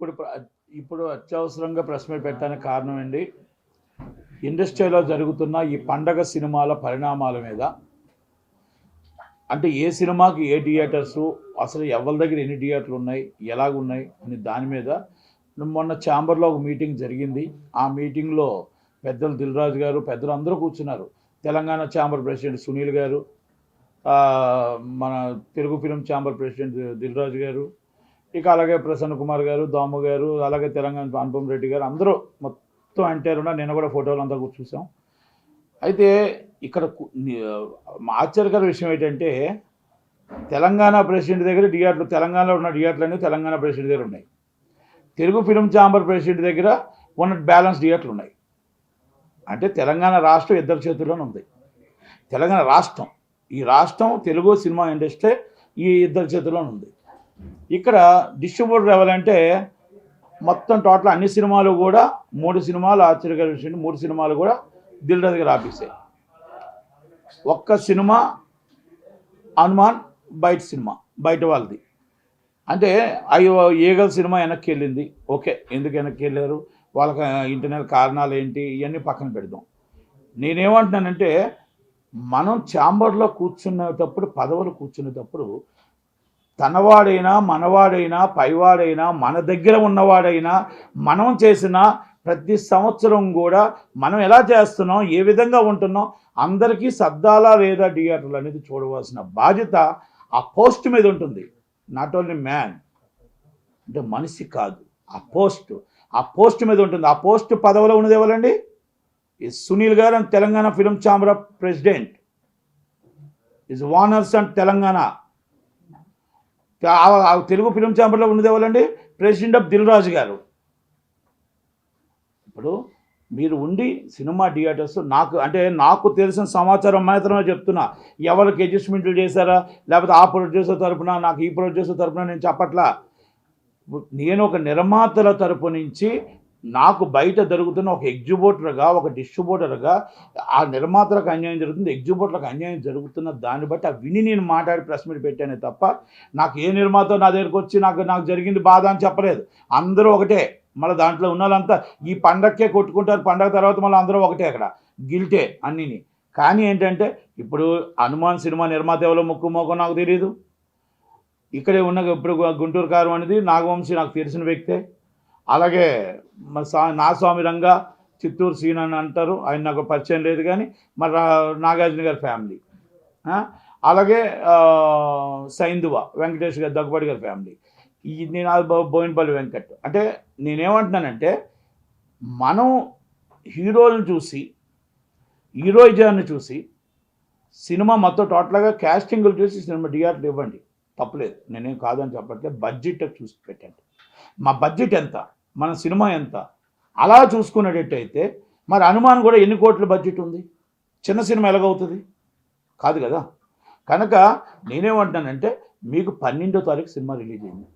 ఇప్పుడు ఇప్పుడు అత్యవసరంగా ప్రెస్ మీట్ పెట్టడానికి కారణం అండి, ఇండస్ట్రీలో జరుగుతున్న ఈ పండగ సినిమాల పరిణామాల మీద. అంటే ఏ సినిమాకి ఏ థియేటర్సు, అసలు ఎవరి దగ్గర ఎన్ని థియేటర్లు ఉన్నాయి, ఎలాగున్నాయి అని దాని మీద మొన్న ఛాంబర్లో ఒక మీటింగ్ జరిగింది. ఆ మీటింగ్లో పెద్దలు దిల్ రాజు గారు, పెద్దలు అందరూ కూర్చున్నారు. తెలంగాణ ఛాంబర్ ప్రెసిడెంట్ సునీల్ గారు, మన Telugu film chamber president Dil Raju గారు, ఇక అలాగే ప్రసన్న కుమార్ గారు, దాము గారు, అలాగే తెలంగాణ అనుపమ్ రెడ్డి గారు, అందరూ మొత్తం అంటారు. నేను కూడా ఫోటోలు అంతా చూసాం. అయితే ఇక్కడ ఆశ్చర్యకర విషయం ఏంటంటే, తెలంగాణ ప్రెసిడెంట్ దగ్గర థియేటర్లు, తెలంగాణలో ఉన్న థియేటర్లు అన్నీ తెలంగాణ ప్రెసిడెంట్ దగ్గర ఉన్నాయి. తెలుగు ఫిలిం ఛాంబర్ ప్రెసిడెంట్ దగ్గర ఉన్న బ్యాలెన్స్ థియేటర్లు ఉన్నాయి. అంటే తెలంగాణ రాష్ట్రం ఇద్దరి చేతుల్లోనే ఉంది. తెలంగాణ రాష్ట్రం, ఈ రాష్ట్రం తెలుగు సినిమా ఇండస్ట్రీ ఈ ఇద్దరి చేతుల్లోనే ఉంది. ఇక్కడ డిస్ట్రిబ్యూటర్ ఎవరంటే మొత్తం టోటల్ అన్ని సినిమాలు కూడా 3 సినిమాలు, ఆశ్చర్యకర విషయం 3 సినిమాలు కూడా దిల్ రాజు గారు ఆపేసాయి. ఒక్క సినిమా హనుమాన్ బయట సినిమా, బయట వాళ్ళది. అంటే అయ్యో ఈగల్ సినిమా వెనక్కి వెళ్ళింది. ఓకే, ఎందుకు వెనక్కి వెళ్ళారు, వాళ్ళకి ఇంటర్నల్ కారణాలు ఏంటి, ఇవన్నీ పక్కన పెడదాం. నేనేమంటున్నానంటే, మనం ఛాంబర్లో కూర్చునేటప్పుడు, పదవులు కూర్చునేటప్పుడు, తనవాడైనా మనవాడైనా పైవాడైనా మన దగ్గర ఉన్నవాడైనా మనం చేసిన ప్రతి సంవత్సరం కూడా మనం ఎలా చేస్తున్నాం, ఏ విధంగా ఉంటున్నాం, అందరికీ సర్దాలా లేదా థియేటర్లు అనేది చూడవలసిన బాధ్యత ఆ పోస్ట్ మీద ఉంటుంది. నాట్ ఓన్లీ మ్యాన్, అంటే మనిషి కాదు, ఆ పోస్ట్ మీద ఉంటుంది. ఆ పోస్ట్ పదవిలో ఉన్నది ఎవరండి? సునీల్ గారు and Telangana film chamber of president is owners and Telangana. Telugu film ఛాంబర్లో ఉన్నది ఎవరండి? ప్రెసిడెంట్ ఆఫ్ దిల్ రాజు గారు. ఇప్పుడు మీరు ఉండి సినిమా థియేటర్స్, నాకు తెలిసిన సమాచారం మాత్రమే చెప్తున్నా. ఎవరికి అడ్జస్ట్మెంట్లు చేశారా, లేకపోతే ఆ ప్రొడ్యూసర్ తరపున, నాకు ఈ ప్రొడ్యూసర్ తరపున నేను చెప్పట్లా. నేను ఒక నిర్మాతల తరపు నుంచి నాకు బయట జరుగుతున్న ఒక ఎగ్జిబ్యూటర్గా, ఒక డిస్ట్రిబ్యూటర్గా ఆ నిర్మాతలకు అన్యాయం జరుగుతుంది, ఎగ్జిబ్యూటర్లకు అన్యాయం జరుగుతున్న దాన్ని బట్టి ఆ విని నేను మాట్లాడి ప్రెస్ మీట్ పెట్టానే తప్ప, నాకు ఏ నిర్మాత నా దగ్గరికి వచ్చి నాకు జరిగింది బాధ అని చెప్పలేదు. అందరూ ఒకటే. మళ్ళీ దాంట్లో ఉన్న వాళ్ళంతా ఈ పండగకే కొట్టుకుంటారు, పండగ తర్వాత మళ్ళీ అందరూ ఒకటే, అక్కడ గిల్టే అన్నీని. కానీ ఏంటంటే, ఇప్పుడు హనుమాన్ సినిమా నిర్మాత ఎవరో ముక్కు మోకో నాకు తెలియదు. ఇక్కడే ఉన్న ఇప్పుడు గుంటూరు కారం అనేది నాగవంశీ నాకు తెలిసిన వ్యక్తే. అలాగే మరి నా స్వామి రంగా చిత్తూరు సీన్ అని అంటారు, ఆయన నాకు పరిచయం లేదు. కానీ మరి నాగార్జున గారి ఫ్యామిలీ, అలాగే సైందువ వెంకటేష్ గారి, దగ్గుబాటి గారి ఫ్యామిలీ, నేను బోయినపల్లి వెంకట్. అంటే నేనేమంటున్నానంటే, మనం హీరోలను చూసి, హీరోయిజాన్ని చూసి, సినిమా మొత్తం టోటల్గా క్యాస్టింగ్లు చూసి సినిమా థియేటర్లు ఇవ్వండి, తప్పలేదు, నేనేం కాదని చెప్పట్లేదు. బడ్జెట్ చూసి పెట్టండి. మా బడ్జెట్ ఎంత, మన సినిమా ఎంత, అలా చూసుకునేటట్టయితే మరి హనుమాన్ కూడా ఎన్ని కోట్ల బడ్జెట్ ఉంది, చిన్న సినిమా ఎలాగవుతుంది? కాదు కదా. కనుక నేనేమంటున్నానంటే, మీకు 12వ తారీఖు సినిమా రిలీజ్ అయింది.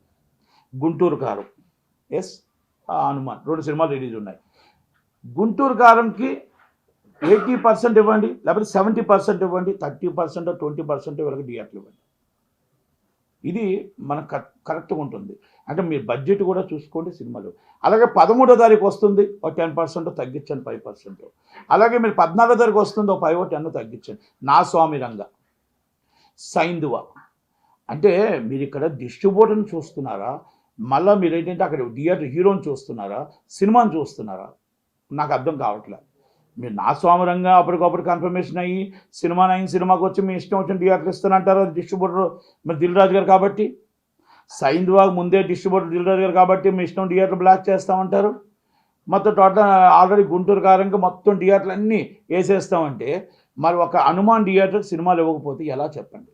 గుంటూరు కారం, ఎస్, హనుమాన్ 2 సినిమాలు రిలీజ్ ఉన్నాయి. గుంటూరు కారంకి 80% ఇవ్వండి, లేకపోతే 70% ఇవ్వండి, 30% 20% వరకు థియేటర్లు ఇవ్వండి. ఇది మనకు కరెక్ట్గా ఉంటుంది. అంటే మీరు బడ్జెట్ కూడా చూసుకోండి సినిమాలు. అలాగే 13వ తారీఖు వస్తుంది, ఒక 10% తగ్గించండి, 5%. అలాగే మీరు 14వ తారీఖు వస్తుంది, ఒక 5-10 తగ్గించండి. నా స్వామి రంగ, సైందువ. అంటే మీరు ఇక్కడ డిస్ట్రిబ్యూటర్ని చూస్తున్నారా, మళ్ళీ మీరు ఏంటంటే అక్కడ థియేటర్ హీరోని చూస్తున్నారా, సినిమాని చూస్తున్నారా? నాకు అర్థం కావట్లేదు. మీరు నా స్వామిరంగా అప్పటికప్పుడు కన్ఫర్మేషన్ అయ్యి సినిమాకి వచ్చి మీ ఇష్టం వచ్చిన థియేటర్లు ఇస్తానంటారు డిస్ట్రిబ్యూటర్ మరి దిల్ రాజు గారు కాబట్టి. సైందువాగ్ ముందే డిస్ట్రిబ్యూటర్ దిల్ రాజు గారు కాబట్టి మీ ఇష్టం థియేటర్ బ్లాక్ చేస్తామంటారు. మొత్తం టోటల్ ఆల్రెడీ గుంటూరు కారంగా మొత్తం థియేటర్లు అన్నీ వేసేస్తామంటే, మరి ఒక హనుమాన్ థియేటర్ సినిమాలు ఇవ్వకపోతే ఎలా చెప్పండి?